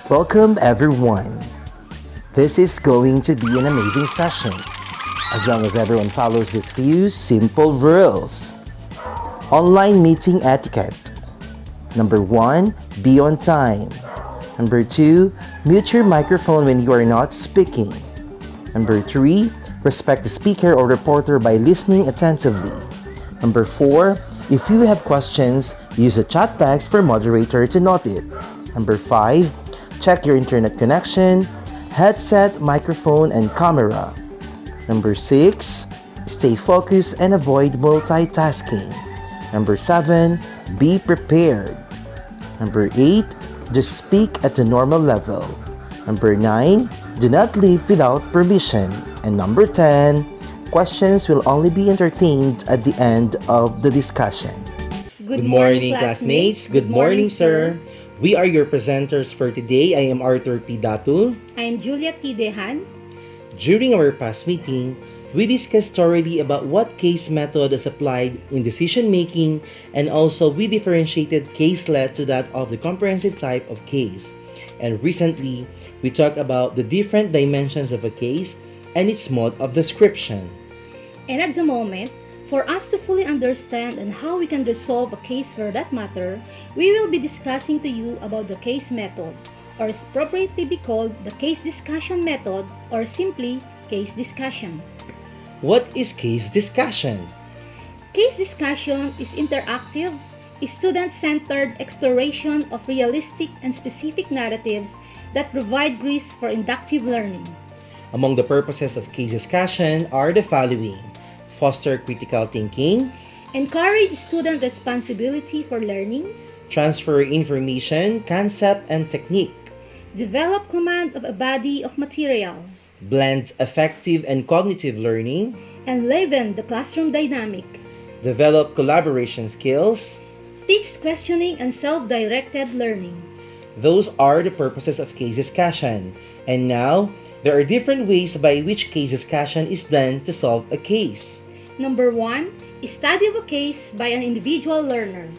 Welcome everyone. This is going to be an amazing session as long as everyone follows these few simple rules. Online meeting etiquette. Number 1, be on time. Number 2, mute your microphone when you are not speaking. Number 3, respect the speaker or reporter by listening attentively. Number 4, if you have questions, use the chat box for moderator to note it. Number 5, check your internet connection, headset, microphone, and camera. Number 6, stay focused and avoid multitasking. Number 7, be prepared. Number 8, just speak at the normal level. Number 9, do not leave without permission. And number 10, questions will only be entertained at the end of the discussion. Good morning, classmates. Good morning, sir. We are your presenters for today. I am Arthur P. Datu. I am Juliet Dejan. During our past meeting, we discussed thoroughly about what case method is applied in decision making, and also we differentiated case-led to that of the comprehensive type of case. And recently, we talked about the different dimensions of a case and its mode of description. And at the moment, for us to fully understand and how we can resolve a case for that matter, we will be discussing to you about the case method, or is appropriately be called the case discussion method, or simply case discussion. What is case discussion? Case discussion is interactive, student-centered exploration of realistic and specific narratives that provide grease for inductive learning. Among the purposes of case discussion are the following: foster critical thinking, encourage student responsibility for learning, transfer information, concept, and technique, develop command of a body of material, blend affective and cognitive learning, enliven the classroom dynamic, develop collaboration skills, teach questioning and self-directed learning. Those are the purposes of case discussion. And now, there are different ways by which case discussion is done to solve a case. Number 1, study of a case by an individual learner.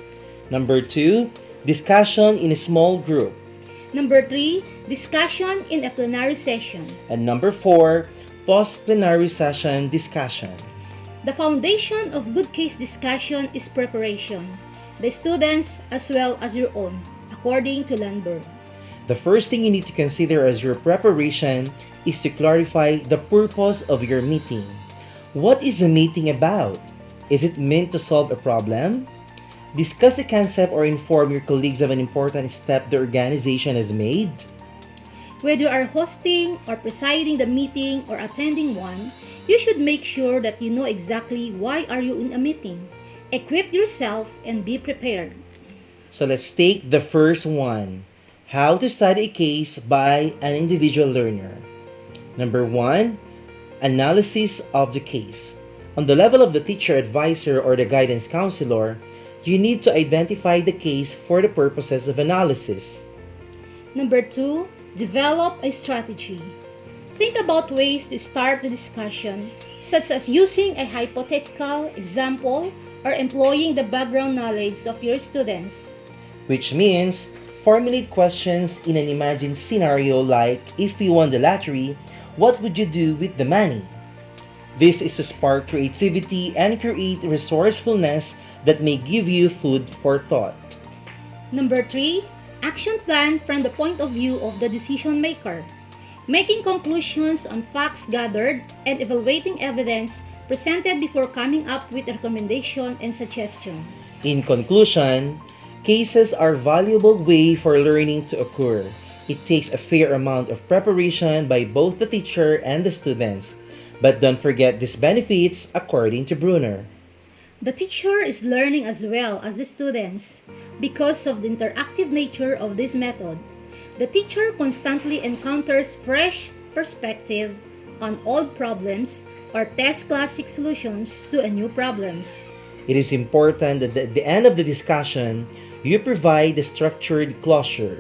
Number 2, discussion in a small group. Number 3, discussion in a plenary session. And number 4, post-plenary session discussion. The foundation of good case discussion is preparation, the students as well as your own, according to Lundberg. The first thing you need to consider as your preparation is to clarify the purpose of your meeting. What is the meeting about? Is it meant to solve a problem? Discuss a concept or inform your colleagues of an important step the organization has made? Whether you are hosting or presiding the meeting or attending one, you should make sure that you know exactly why are you in a meeting. Equip yourself and be prepared. So let's take the first one. How to study a case by an individual learner. Number 1, analysis of the case. On the level of the teacher advisor or the guidance counselor, you need to identify the case for the purposes of analysis. Number 2, develop a strategy. Think about ways to start the discussion, such as using a hypothetical example or employing the background knowledge of your students. Which means, formulate questions in an imagined scenario like, if you won the lottery, what would you do with the money? This is to spark creativity and create resourcefulness that may give you food for thought. Number 3, action plan from the point of view of the decision maker. Making conclusions on facts gathered and evaluating evidence presented before coming up with a recommendation and suggestion. In conclusion, cases are a valuable way for learning to occur. It takes a fair amount of preparation by both the teacher and the students. But don't forget these benefits according to Brunner. The teacher is learning as well as the students because of the interactive nature of this method. The teacher constantly encounters fresh perspective on old problems or test classic solutions to a new problems. It is important that at the end of the discussion, you provide a structured closure.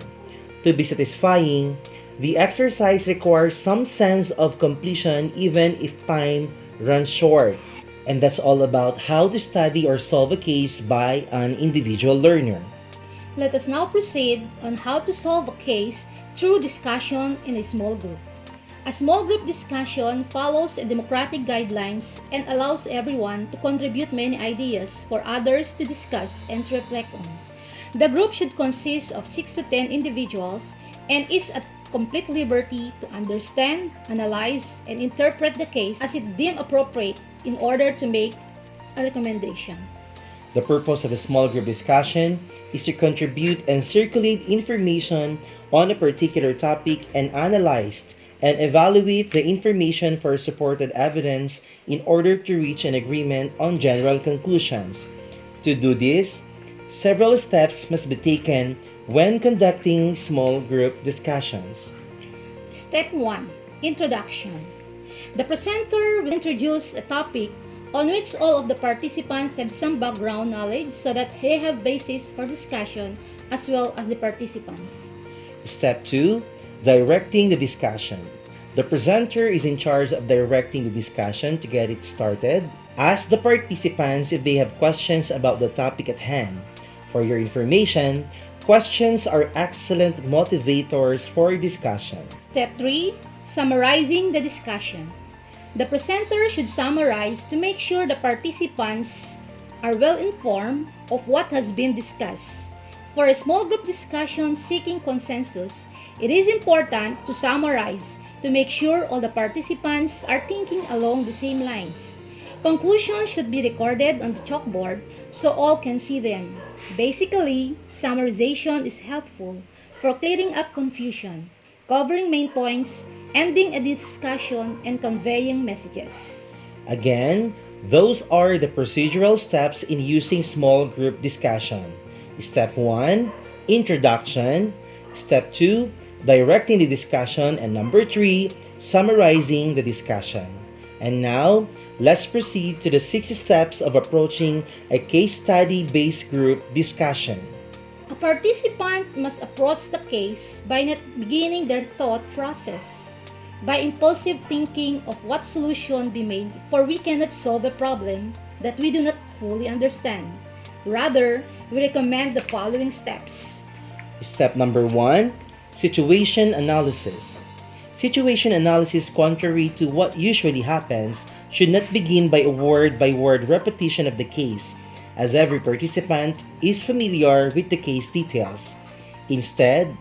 To be satisfying, the exercise requires some sense of completion even if time runs short. And that's all about how to study or solve a case by an individual learner. Let us now proceed on how to solve a case through discussion in a small group. A small group discussion follows a democratic guidelines and allows everyone to contribute many ideas for others to discuss and to reflect on. The group should consist of 6 to 10 individuals and is at complete liberty to understand, analyze, and interpret the case as it deems appropriate in order to make a recommendation. The purpose of a small group discussion is to contribute and circulate information on a particular topic and analyze and evaluate the information for supported evidence in order to reach an agreement on general conclusions. To do this, several steps must be taken when conducting small group discussions. Step 1. Introduction. The presenter will introduce a topic on which all of the participants have some background knowledge so that they have basis for discussion as well as the participants. Step 2. Directing the discussion. The presenter is in charge of directing the discussion to get it started. Ask the participants if they have questions about the topic at hand. For your information, questions are excellent motivators for discussion. Step 3. Summarizing the discussion. The presenter should summarize to make sure the participants are well informed of what has been discussed. For a small group discussion seeking consensus, it is important to summarize to make sure all the participants are thinking along the same lines. Conclusions should be recorded on the chalkboard so all can see them. Basically, summarization is helpful for clearing up confusion, covering main points, ending a discussion, and conveying messages. Again, those are the procedural steps in using small group discussion. Step 1, introduction. Step 2, directing the discussion. And number 3, summarizing the discussion. And now, let's proceed to the 6 steps of approaching a case study-based group discussion. A participant must approach the case by not beginning their thought process, by impulsive thinking of what solution be made, for we cannot solve a problem that we do not fully understand. Rather, we recommend the following steps. Step number 1, situation analysis. Situation analysis, contrary to what usually happens, should not begin by a word-by-word repetition of the case, as every participant is familiar with the case details. Instead,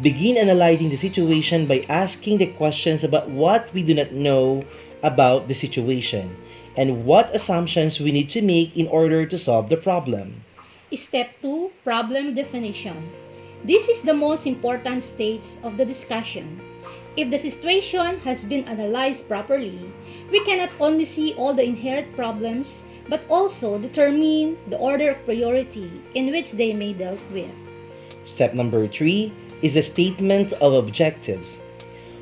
begin analyzing the situation by asking the questions about what we do not know about the situation and what assumptions we need to make in order to solve the problem. Step 2. Problem definition. This is the most important stage of the discussion. If the situation has been analyzed properly, we cannot only see all the inherent problems but also determine the order of priority in which they may be dealt with. Step number 3 is the statement of objectives.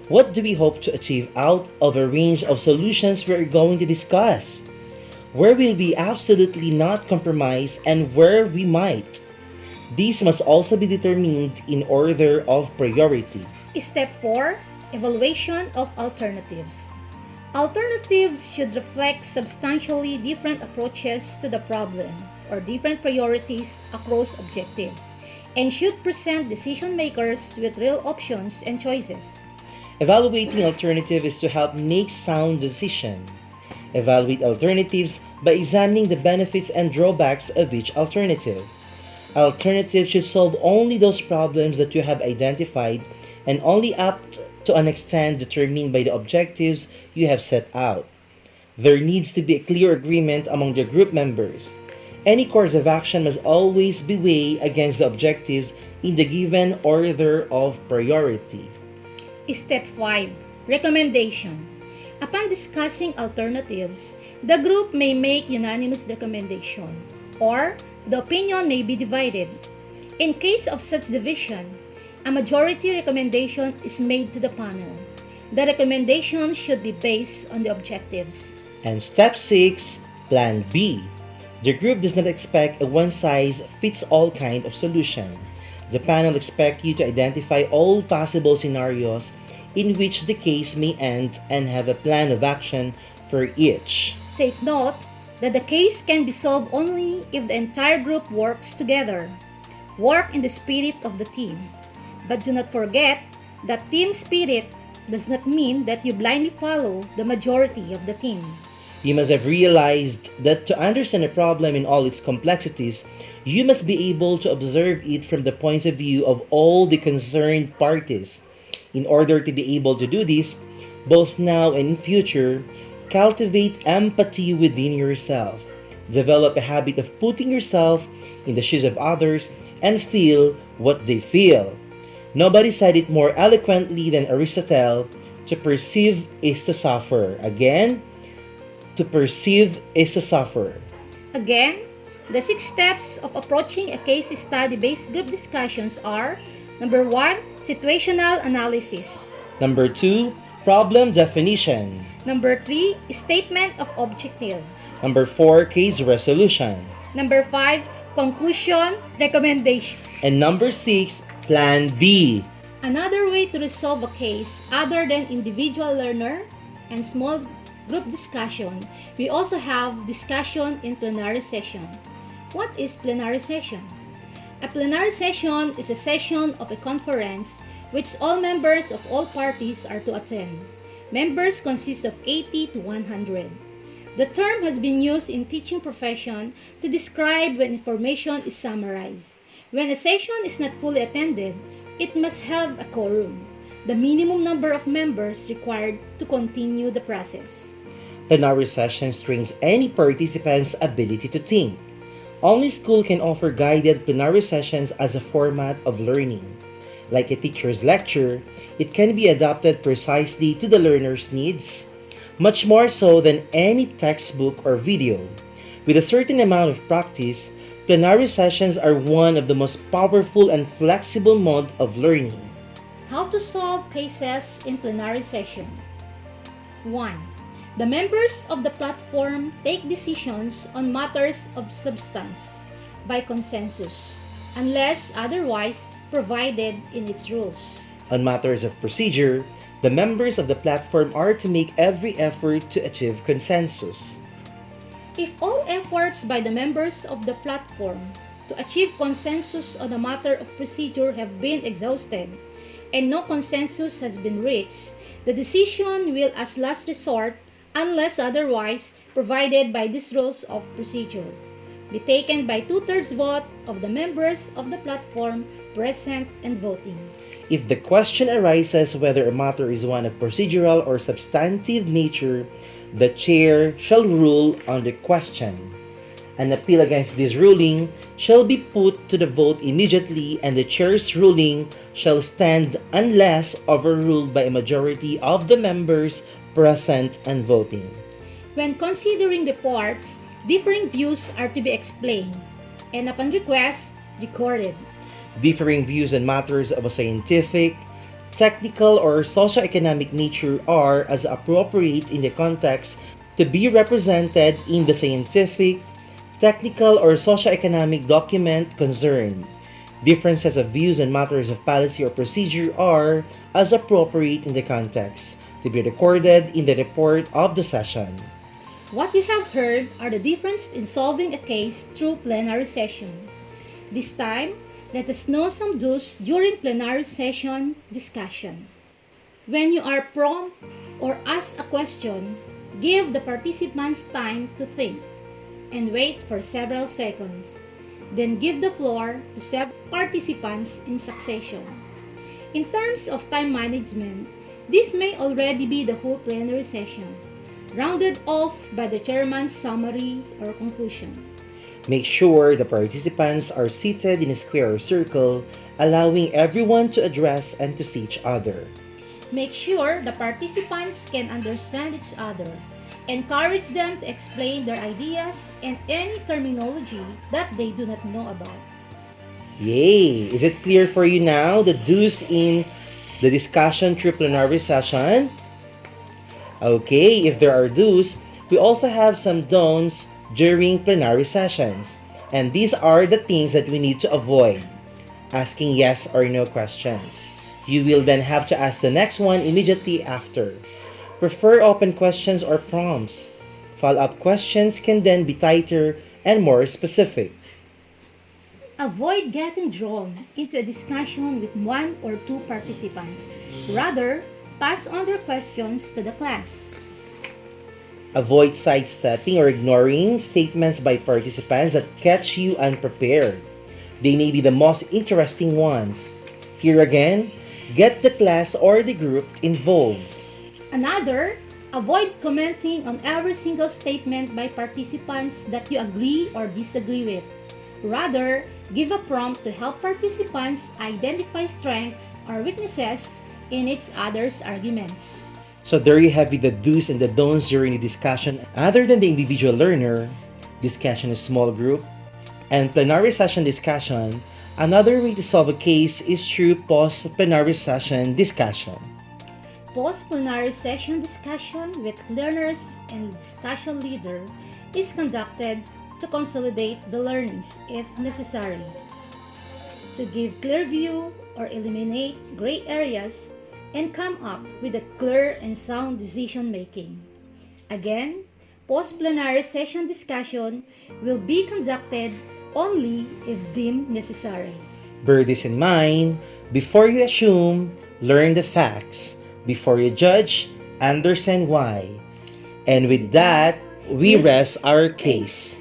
What do we hope to achieve out of a range of solutions we are going to discuss? Where will we absolutely not compromise and where we might? These must also be determined in order of priority. Step 4. Evaluation of alternatives. Alternatives should reflect substantially different approaches to the problem or different priorities across objectives and should present decision makers with real options and choices. Evaluating alternatives is to help make sound decisions. Evaluate alternatives by examining the benefits and drawbacks of each alternative. Alternatives should solve only those problems that you have identified and only up to an extent determined by the objectives you have set out. There needs to be a clear agreement among the group members. Any course of action must always be weighed against the objectives in the given order of priority. Step 5. Recommendation. Upon discussing alternatives, the group may make unanimous recommendation, or the opinion may be divided. In case of such division, a majority recommendation is made to the panel. The recommendation should be based on the objectives. And step 6, Plan B. The group does not expect a one-size-fits-all kind of solution. The panel expects you to identify all possible scenarios in which the case may end and have a plan of action for each. Take note that the case can be solved only if the entire group works together. Work in the spirit of the team. But do not forget that team spirit does not mean that you blindly follow the majority of the team. You must have realized that to understand a problem in all its complexities, you must be able to observe it from the points of view of all the concerned parties. In order to be able to do this, both now and in future, cultivate empathy within yourself. Develop a habit of putting yourself in the shoes of others and feel what they feel. Nobody said it more eloquently than Aristotle: to perceive is to suffer. Again, to perceive is to suffer. Again, the 6 steps of approaching a case study-based group discussions are: number 1, situational analysis. Number 2, problem definition. Number 3, statement of objective. Number 4, case resolution. Number 5, conclusion, recommendation. And number 6, plan B. Another way to resolve a case other than individual learner and small group discussion, we also have discussion in plenary session. What is plenary session? A plenary session is a session of a conference which all members of all parties are to attend. Members consist of 80 to 100. The term has been used in teaching profession to describe when information is summarized. When a session is not fully attended, it must have a quorum, the minimum number of members required to continue the process. Plenary sessions trains any participant's ability to think. Only school can offer guided plenary sessions as a format of learning. Like a teacher's lecture, it can be adapted precisely to the learner's needs, much more so than any textbook or video. With a certain amount of practice, plenary sessions are one of the most powerful and flexible modes of learning. How to solve cases in plenary session. 1. The members of the platform take decisions on matters of substance by consensus, unless otherwise provided in its rules. On matters of procedure, the members of the platform are to make every effort to achieve consensus. If all efforts by the members of the platform to achieve consensus on a matter of procedure have been exhausted, and no consensus has been reached, the decision will as last resort, unless otherwise provided by these rules of procedure, be taken by 2/3 vote of the members of the platform present and voting. If the question arises whether a matter is one of procedural or substantive nature, the chair shall rule on the question. An appeal against this ruling shall be put to the vote immediately, and the chair's ruling shall stand unless overruled by a majority of the members present and voting. When considering reports, differing views are to be explained, and upon request, recorded. Differing views on matters of a scientific, technical, or socioeconomic nature are, as appropriate in the context, to be represented in the scientific, technical, or socioeconomic document concerned. Differences of views on matters of policy or procedure are, as appropriate in the context, to be recorded in the report of the session. What you have heard are the difference in solving a case through plenary session. This time, let us know some do's during plenary session discussion. When you are prompt or asked a question, give the participants time to think and wait for several seconds. Then give the floor to several participants in succession. In terms of time management, this may already be the whole plenary session, rounded off by the chairman's summary or conclusion. Make sure the participants are seated in a square or circle, allowing everyone to address and to see each other. Make sure the participants can understand each other. Encourage them to explain their ideas and any terminology that they do not know about. Yay! Is it clear for you now the do's in the discussion through plenary session? Okay, if there are do's, we also have some don'ts during plenary sessions. And these are the things that we need to avoid. Asking yes or no questions. You will then have to ask the next one immediately after. Prefer open questions or prompts. Follow-up questions can then be tighter and more specific. Avoid getting drawn into a discussion with one or two participants. Rather, pass on their questions to the class. Avoid sidestepping or ignoring statements by participants that catch you unprepared. They may be the most interesting ones. Here again, get the class or the group involved. Another, avoid commenting on every single statement by participants that you agree or disagree with. Rather, give a prompt to help participants identify strengths or weaknesses in each other's arguments. So there you have it, the do's and the don'ts during the discussion. Other than the individual learner, discussion in small group, and plenary session discussion, another way to solve a case is through post-plenary session discussion. Post-plenary session discussion with learners and discussion leader is conducted to consolidate the learnings if necessary, to give clear view or eliminate gray areas, and come up with a clear and sound decision making. Again, post-plenary session discussion will be conducted only if deemed necessary. Bear this in mind, before you assume, learn the facts. Before you judge, understand why. And with that, we rest our case.